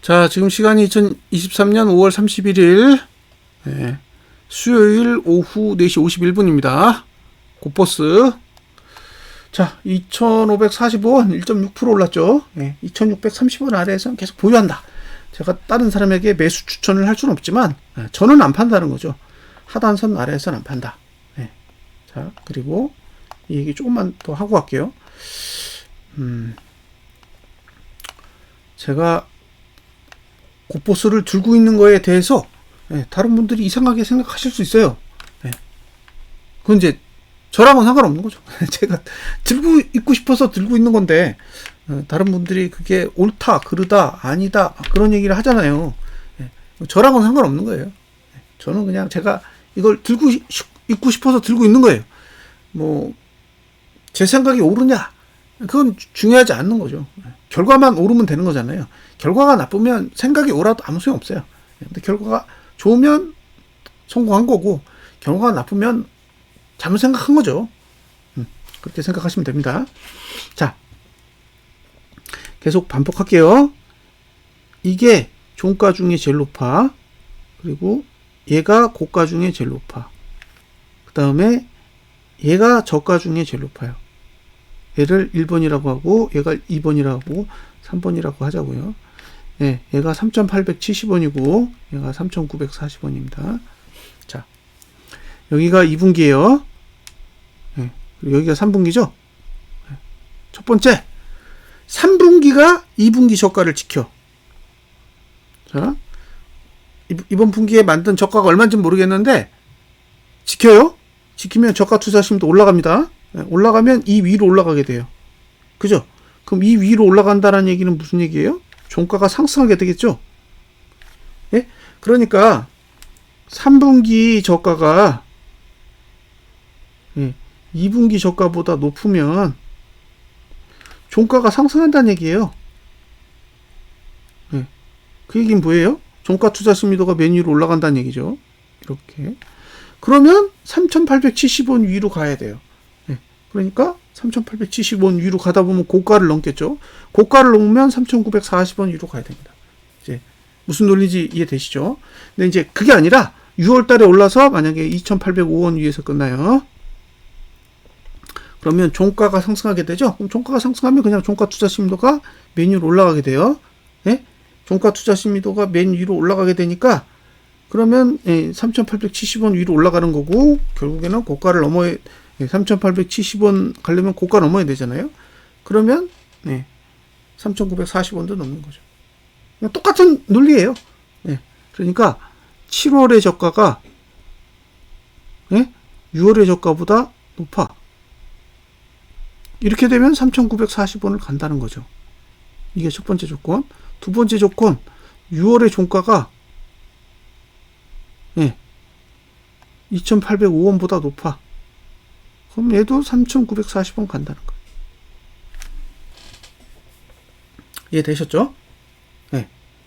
자, 지금 시간이 2023년 5월 31일 수요일 오후 4시 51분입니다. 고버스. 자, 2,540원 1.6% 올랐죠. 2,630원 아래에서는 계속 보유한다. 제가 다른 사람에게 매수 추천을 할 수는 없지만 저는 안 판다는 거죠. 하단선 아래에서는 안 판다. 자, 그리고 이 얘기 조금만 더 하고 갈게요. 제가 고버스를 들고 있는 거에 대해서 다른 분들이 이상하게 생각하실 수 있어요. 그건 이제 저랑은 상관없는 거죠. 제가 들고 있고 싶어서 들고 있는 건데 다른 분들이 그게 옳다, 그르다, 아니다 그런 얘기를 하잖아요. 저랑은 상관없는 거예요. 저는 그냥 제가 이걸 들고 있고 싶어서 들고 있는 거예요. 뭐 제 생각이 옳으냐 그건 중요하지 않는 거죠. 결과만 옳으면 되는 거잖아요. 결과가 나쁘면 생각이 옳아도 아무 소용 없어요. 근데 결과가 좋으면 성공한 거고 결과가 나쁘면 잘못 생각한 거죠. 그렇게 생각하시면 됩니다. 자, 계속 반복할게요. 이게 종가 중에 제일 높아. 그리고 얘가 고가 중에 제일 높아. 그 다음에 얘가 저가 중에 제일 높아요. 얘를 1번이라고 하고 얘가 2번이라고 하고 3번이라고 하자고요. 얘가 3,870원이고 얘가 3,940원입니다. 자, 여기가 2분기예요. 그리고 여기가 3분기죠. 첫 번째, 3분기가 2분기 저가를 지켜. 자, 이번 분기에 만든 저가가 얼마인지 모르겠는데 지켜요. 지키면 저가 투자심도 올라갑니다. 올라가면 이 위로 올라가게 돼요. 그죠? 그럼 이 위로 올라간다는 얘기는 무슨 얘기예요? 종가가 상승하게 되겠죠? 예? 그러니까 3분기 저가가 2분기 저가보다 높으면 종가가 상승한다는 얘기예요. 그 얘기는 뭐예요? 종가 투자 심리도가 맨 위로 올라간다는 얘기죠. 이렇게. 그러면 3,870원 위로 가야 돼요. 그러니까 3,870원 위로 가다 보면 고가를 넘겠죠. 고가를 넘으면 3,940원 위로 가야 됩니다. 이제 무슨 논리인지 이해되시죠? 근데 이제 그게 아니라 6월 달에 올라서 만약에 2,805원 위에서 끝나요. 그러면 종가가 상승하게 되죠. 그럼 종가가 상승하면 그냥 종가 투자 심리도가 맨 위로 올라가게 돼요. 종가 투자 심리도가 맨 위로 올라가게 되니까 그러면 3,870원 위로 올라가는 거고 결국에는 고가를 넘어야 3,870원 가려면 고가 넘어야 되잖아요. 그러면 3,940원도 넘는 거죠. 똑같은 논리예요. 그러니까 7월의 저가가 6월의 저가보다 높아. 이렇게 되면 3,940원을 간다는 거죠. 이게 첫 번째 조건. 두 번째 조건, 6월의 종가가 2,805원보다 높아. 그럼 얘도 3,940원 간다는 거예요. 이해되셨죠?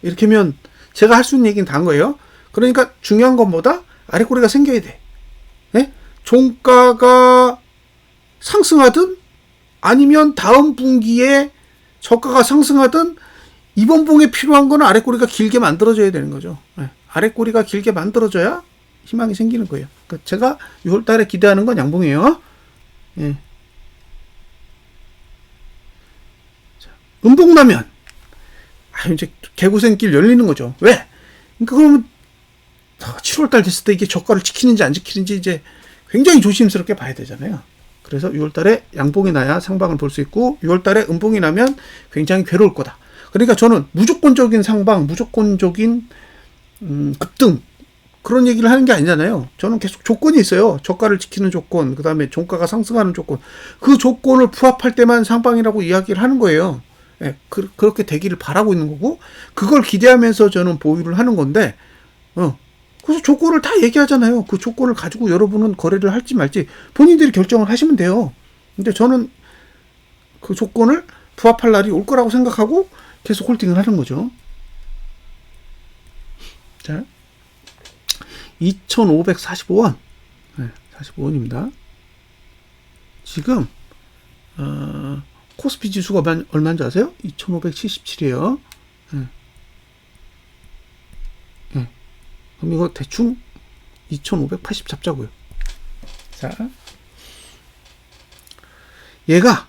이렇게 하면 제가 할 수 있는 얘기는 다 한 거예요. 그러니까 중요한 것보다 아래꼬리가 생겨야 돼. 종가가 상승하든 아니면 다음 분기에 저가가 상승하든 이번 봉에 필요한 거는 아래꼬리가 길게 만들어져야 되는 거죠. 아래꼬리가 길게 만들어져야 희망이 생기는 거예요. 그러니까 제가 6월 달에 기대하는 건 양봉이에요. 자, 음봉 나면 이제 개고생길 열리는 거죠. 왜? 그러니까 그러면 7월 달 됐을 때 이게 저가를 지키는지 안 지키는지 이제 굉장히 조심스럽게 봐야 되잖아요. 그래서 6월 달에 양봉이 나야 상방을 볼 수 있고 6월 달에 음봉이 나면 굉장히 괴로울 거다. 그러니까 저는 무조건적인 상방, 무조건적인 급등 그런 얘기를 하는 게 아니잖아요. 저는 계속 조건이 있어요. 저가를 지키는 조건, 그 다음에 종가가 상승하는 조건. 그 조건을 부합할 때만 상방이라고 이야기를 하는 거예요. 그렇게 되기를 바라고 있는 거고 그걸 기대하면서 저는 보유를 하는 건데 그래서 조건을 다 얘기하잖아요. 그 조건을 가지고 여러분은 거래를 할지 말지 본인들이 결정을 하시면 돼요. 근데 저는 그 조건을 부합할 날이 올 거라고 생각하고 계속 홀딩을 하는 거죠. 자, 2,545원. 45원입니다. 지금, 코스피 지수가 얼마인지 아세요? 2,577이에요. 그럼 이거 대충 2580 잡자고요. 자, 얘가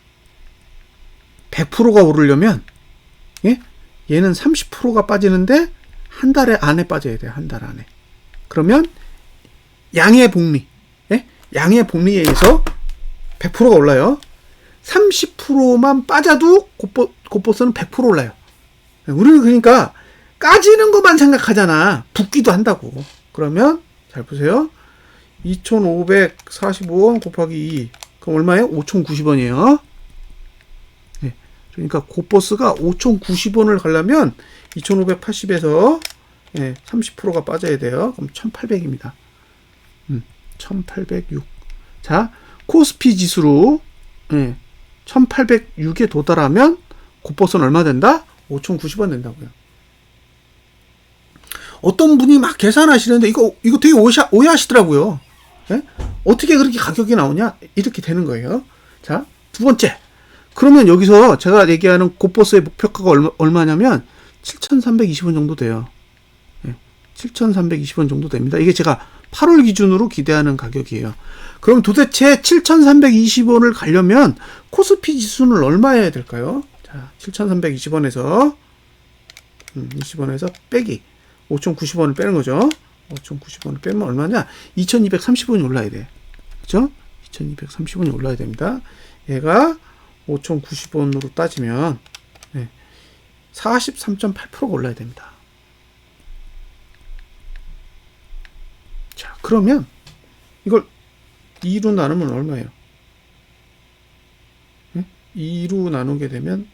100%가 오르려면, 예? 얘는 30%가 빠지는데 한 달 안에 빠져야 돼요. 한 달 안에. 그러면 양의 복리, 예? 양의 복리에 의해서 100%가 올라요. 30%만 빠져도 곱보스는 100% 올라요. 우리는 그러니까 까지는 것만 생각하잖아. 붙기도 한다고. 그러면 잘 보세요. 2545원 곱하기 2. 그럼 얼마예요? 5090원이에요. 네. 그러니까 곱보스가 5090원을 가려면 2580에서 30%가 빠져야 돼요. 그럼 1800입니다. 1806. 자, 코스피 지수로 1806에 도달하면 곱보스는 얼마 된다? 5090원 된다고요. 어떤 분이 막 계산하시는데 이거 되게 오해하시더라고요. 예? 어떻게 그렇게 가격이 나오냐? 이렇게 되는 거예요. 자, 두 번째. 그러면 여기서 제가 얘기하는 곱보스의 목표가가 얼마냐면 7,320원 정도 돼요. 7,320원 정도 됩니다. 이게 제가 8월 기준으로 기대하는 가격이에요. 그럼 도대체 7,320원을 가려면 코스피 지수는 얼마여야 될까요? 자, 7,320원에서 20원에서 빼기 5,090원을 빼는 거죠. 5,090원을 빼면 얼마냐? 2,230원이 올라야 돼. 그죠? 2,230원이 올라야 됩니다. 얘가 5,090원으로 따지면 43.8%가 올라야 됩니다. 자, 그러면 이걸 2로 나누면 얼마예요? 2로 나누게 되면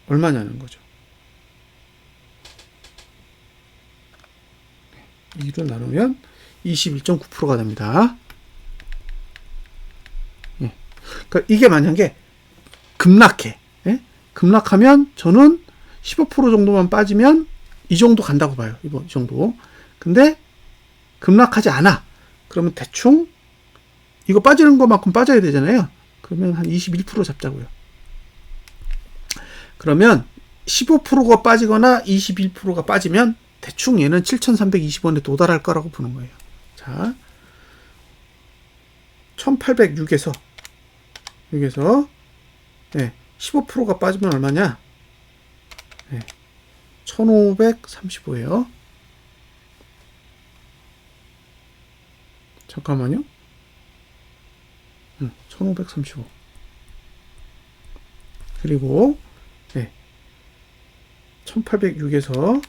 얼마냐는 거죠. 2로 나누면 21.9%가 됩니다. 그러니까 이게 만약에 급락해. 급락하면 저는 15% 정도만 빠지면 이 정도 간다고 봐요. 이 정도. 근데 급락하지 않아. 그러면 대충 이거 빠지는 것만큼 빠져야 되잖아요. 그러면 한 21% 잡자고요. 그러면 15%가 빠지거나 21%가 빠지면 대충 얘는 7,320원에 도달할 거라고 보는 거예요. 자, 1806에서 15%가 빠지면 얼마냐? 1535예요. 잠깐만요. 1535. 그리고 1806에서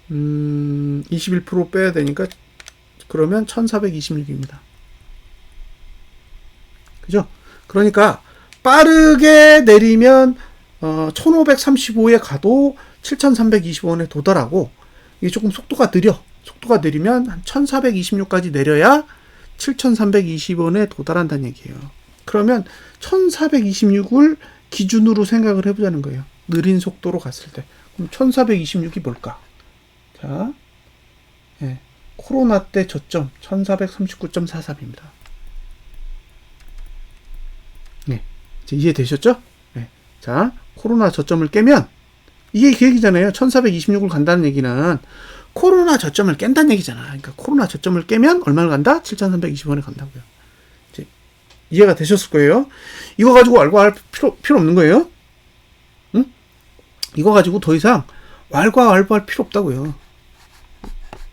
21% 빼야 되니까 그러면 1426입니다. 그죠? 그러니까 빠르게 내리면 1535에 가도 7320원에 도달하고, 이게 조금 속도가 느리면 한 1426까지 내려야 7320원에 도달한다는 얘기예요. 그러면 1426을 기준으로 생각을 해보자는 거예요. 느린 속도로 갔을 때. 그럼 1426이 뭘까? 자, 코로나 때 저점 1439.43입니다. 이제 이해되셨죠? 자, 코로나 저점을 깨면, 이게 계획이잖아요. 1426을 간다는 얘기는 코로나 저점을 깬다는 얘기잖아. 그러니까 코로나 저점을 깨면 얼마를 간다? 7,320원에 간다고요. 이제 이해가 되셨을 거예요. 이거 가지고 왈가왈부할 필요 없는 거예요. 응? 이거 가지고 더 이상 왈가왈부할 필요 없다고요.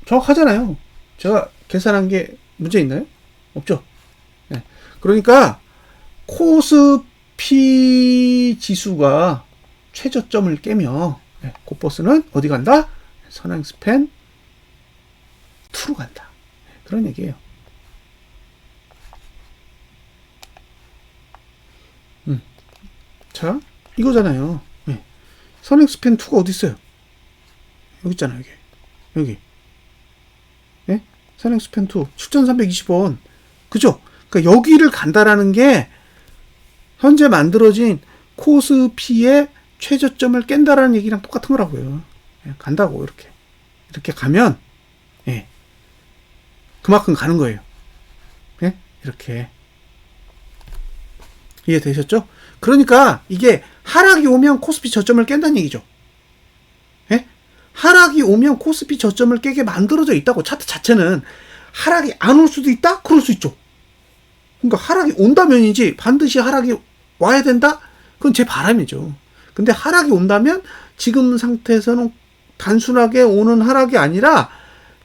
정확하잖아요. 제가 계산한 게 문제 있나요? 없죠. 그러니까 코스피 지수가 최저점을 깨며 곱보스는 어디 간다? 선행스팬 2로 간다. 그런 얘기예요. 자, 이거잖아요. 선행스팬 2가 어디 있어요? 여기 있잖아요. 여기. 선행스팬 2 7,320원. 그죠? 그러니까 여기를 간다라는 게 현재 만들어진 코스피의 최저점을 깬다라는 얘기랑 똑같은 거라고요. 간다고 이렇게 가면 그만큼 가는 거예요. 이렇게 이해되셨죠? 그러니까 이게 하락이 오면 코스피 저점을 깬다는 얘기죠. 하락이 오면 코스피 저점을 깨게 만들어져 있다고. 차트 자체는 하락이 안 올 수도 있다? 그럴 수 있죠. 그러니까 하락이 온다면이지 반드시 하락이 와야 된다? 그건 제 바람이죠. 근데 하락이 온다면 지금 상태에서는 단순하게 오는 하락이 아니라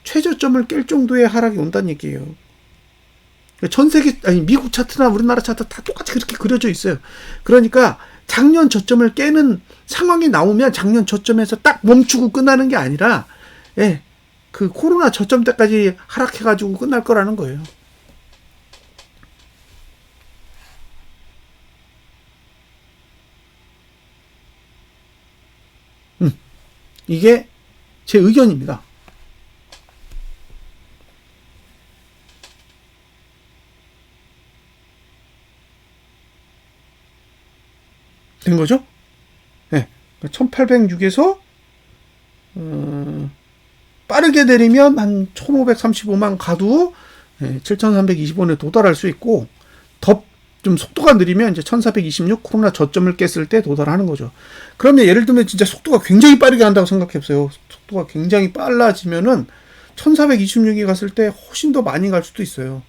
최저점을 깰 정도의 하락이 온다는 얘기예요. 전 세계, 아니, 미국 차트나 우리나라 차트 다 똑같이 그렇게 그려져 있어요. 그러니까 작년 저점을 깨는 상황이 나오면 작년 저점에서 딱 멈추고 끝나는 게 아니라, 예, 그 코로나 저점 때까지 하락해가지고 끝날 거라는 거예요. 이게 제 의견입니다. 된 거죠? 네. 1806에서 빠르게 내리면 한 1535만 가도 7320원에 도달할 수 있고, 더 좀 속도가 느리면 이제 1426 코로나 저점을 깼을 때 도달하는 거죠. 그러면 예를 들면 진짜 속도가 굉장히 빠르게 한다고 생각해보세요. 속도가 굉장히 빨라지면은 1426이 갔을 때 훨씬 더 많이 갈 수도 있어요.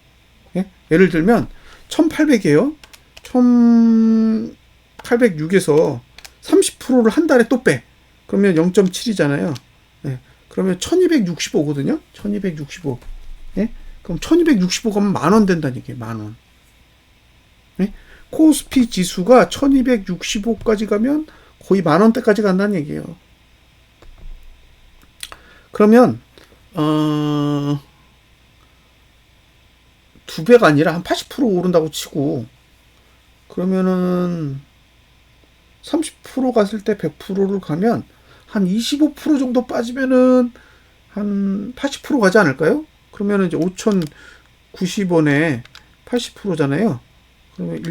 예? 예를 들면 1800이에요. 1806에서 30%를 한 달에 또 빼. 그러면 0.7이잖아요. 예. 그러면 1265거든요. 1265. 예? 그럼 1265 가면 10,000원 된다는 얘기예요. 10,000원. 예? 코스피 지수가 1265까지 가면 거의 10,000원대까지 간다는 얘기예요. 그러면 2배가 아니라 한 80% 오른다고 치고, 그러면은 30% 갔을 때 100%를 가면 한 25% 정도 빠지면은 한 80% 가지 않을까요? 그러면은 이제 5,090원에 80%잖아요. 그러면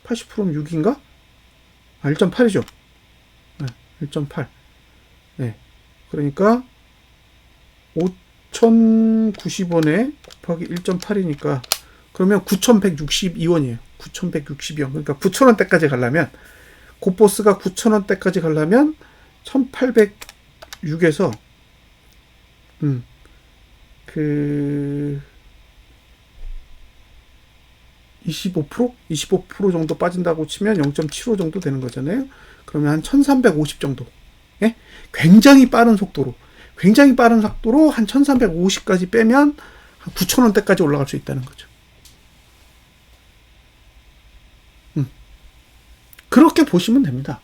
80%면 6인가? 아, 1.8이죠. 네, 1.8. 네. 그러니까 5,090원에 곱하기 1.8이니까 그러면 9,162원이에요. 9,162원. 그러니까 9,000원대까지 가려면, 고버스가 9,000원대까지 가려면 1,806에서 25% 정도 빠진다고 치면 0.75 정도 되는 거잖아요. 그러면 한 1,350 정도. 예? 굉장히 빠른 속도로 한 1,350까지 빼면 한 9,000원대까지 올라갈 수 있다는 거죠. 그렇게 보시면 됩니다.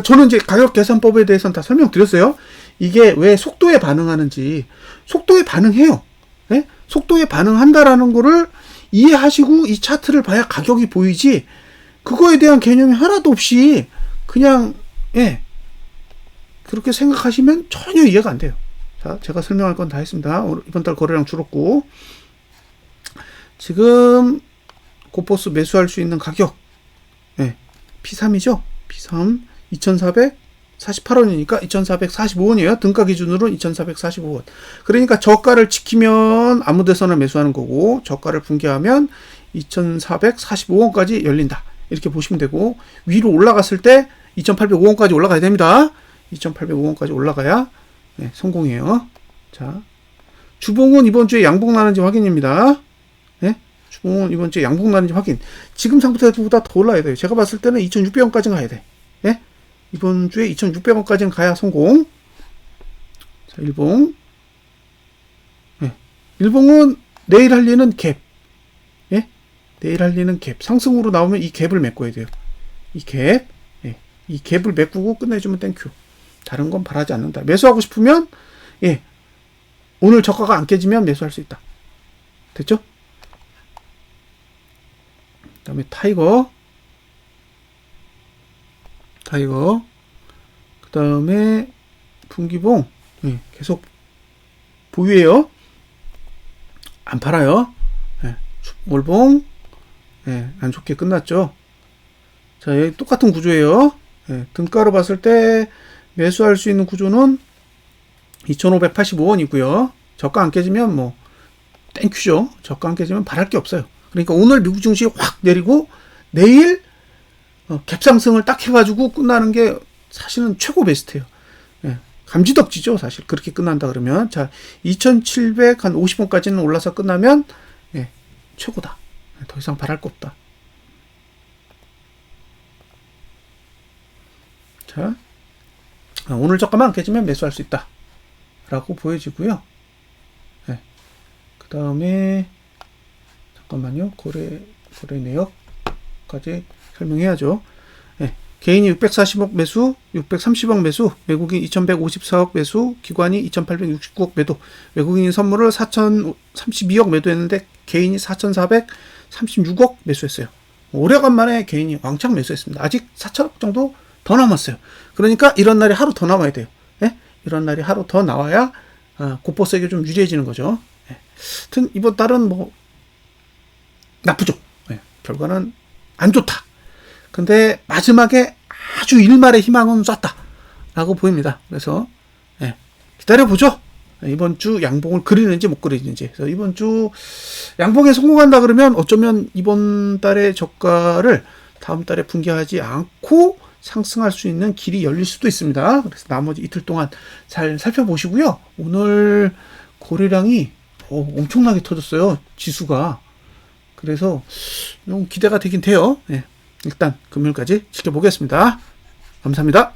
저는 이제 가격 계산법에 대해서는 다 설명드렸어요. 이게 왜 속도에 반응하는지. 속도에 반응해요. 예? 속도에 반응한다라는 거를 이해하시고 이 차트를 봐야 가격이 보이지, 그거에 대한 개념이 하나도 없이 그냥 그렇게 생각하시면 전혀 이해가 안 돼요. 자, 제가 설명할 건 다 했습니다. 이번 달 거래량 줄었고, 지금 고포스 매수할 수 있는 가격, P3이죠. P3 2,448원이니까 2,445원이에요. 등가 기준으로 2,445원. 그러니까 저가를 지키면 아무 데서나 매수하는 거고, 저가를 붕괴하면 2,445원까지 열린다. 이렇게 보시면 되고, 위로 올라갔을 때 2,805원까지 올라가야 됩니다. 2,805원까지 올라가야 성공이에요. 자, 주봉은 이번 주에 양봉 나는지 확인입니다. 주봉은 이번 주에 양봉 나는지 확인. 지금 상태보다 더 올라야 돼요. 제가 봤을 때는 2,600원까지 가야 돼. 이번 주에 2,600원까지는 가야 성공. 자, 일봉. 일봉은 내일 할리는 갭. 내일 할리는 갭. 상승으로 나오면 이 갭을 메꿔야 돼요. 이 갭. 이 갭을 메꾸고 끝내주면 땡큐. 다른 건 바라지 않는다. 매수하고 싶으면, 오늘 저가가 안 깨지면 매수할 수 있다. 됐죠? 그 다음에 타이거. 그 다음에 분기봉. 계속 보유해요. 안 팔아요. 월봉. 안 좋게 끝났죠. 자, 여기 똑같은 구조예요. 등가로 봤을 때 매수할 수 있는 구조는 2,585원이고요. 저가 안 깨지면 뭐 땡큐죠. 저가 안 깨지면 바랄 게 없어요. 그러니까 오늘 미국 증시 확 내리고 내일 갭상승을 딱 해가지고 끝나는 게 사실은 최고 베스트예요. 예, 감지덕지죠, 사실. 그렇게 끝난다 그러면. 자, 2750원까지는 올라서 끝나면, 예, 최고다. 더 이상 바랄 거 없다. 자, 오늘 저가만 안 깨지면 매수할 수 있다. 라고 보여지고요. 예, 그 다음에, 잠깐만요. 거래 내역까지 설명해야죠. 예, 개인이 640억 매수, 630억 매수, 외국인 2154억 매수, 기관이 2869억 매도, 외국인이 선물을 4032억 매도했는데 개인이 4436억 매수했어요. 오래간만에 개인이 왕창 매수했습니다. 아직 4천억 정도 더 남았어요. 그러니까 이런 날이 하루 더 나와야 돼요. 예? 이런 날이 하루 더 나와야 곧보세게 좀 유리해지는 거죠. 예. 하여튼 이번 달은 뭐 나쁘죠. 예. 결과는 안 좋다. 근데 마지막에 아주 일말의 희망은 쐈다 라고 보입니다. 그래서 예, 기다려보죠. 이번 주 양봉을 그리는지 못 그리는지. 그래서 이번 주 양봉에 성공한다 그러면 어쩌면 이번 달의 저가를 다음 달에 붕괴하지 않고 상승할 수 있는 길이 열릴 수도 있습니다. 그래서 나머지 이틀 동안 잘 살펴보시고요. 오늘 거래량이 엄청나게 터졌어요. 지수가. 그래서 너무 기대가 되긴 돼요. 네, 일단 금요일까지 지켜보겠습니다. 감사합니다.